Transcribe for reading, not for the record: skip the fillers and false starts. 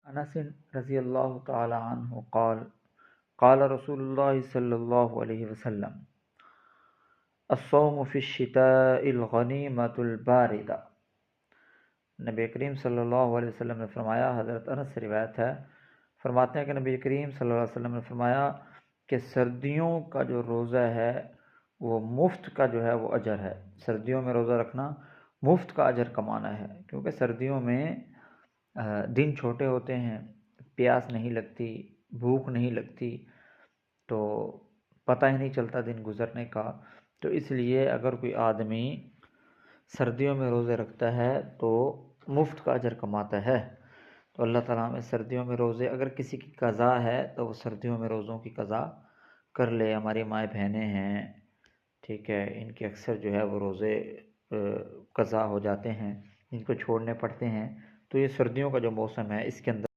انس رضی اللہ تعالی عنہ قال قال رسول اللہ صلی اللہ علیہ وسلم الصوم فی الشتاء الغنیمۃ الباردہ۔ نبی کریم صلی اللہ علیہ وسلم نے فرمایا، حضرت انس سے روایت ہے، فرماتے ہیں کہ نبی کریم صلی اللہ علیہ وسلم نے فرمایا کہ سردیوں کا جو روزہ ہے وہ مفت کا جو ہے وہ اجر ہے۔ سردیوں میں روزہ رکھنا مفت کا اجر کمانا ہے، کیونکہ سردیوں میں دن چھوٹے ہوتے ہیں، پیاس نہیں لگتی، بھوک نہیں لگتی، تو پتہ ہی نہیں چلتا دن گزرنے کا۔ تو اس لیے اگر کوئی آدمی سردیوں میں روزے رکھتا ہے تو مفت کا اجر کماتا ہے۔ تو اللہ تعالیٰ میں سردیوں میں روزے، اگر کسی کی قضا ہے تو وہ سردیوں میں روزوں کی قضا کر لے۔ ہماری مائیں بہنیں ہیں، ٹھیک ہے، ان کے اکثر جو ہے وہ روزے قضا ہو جاتے ہیں، ان کو چھوڑنے پڑتے ہیں، تو یہ سردیوں کا جو موسم ہے اس کے اندر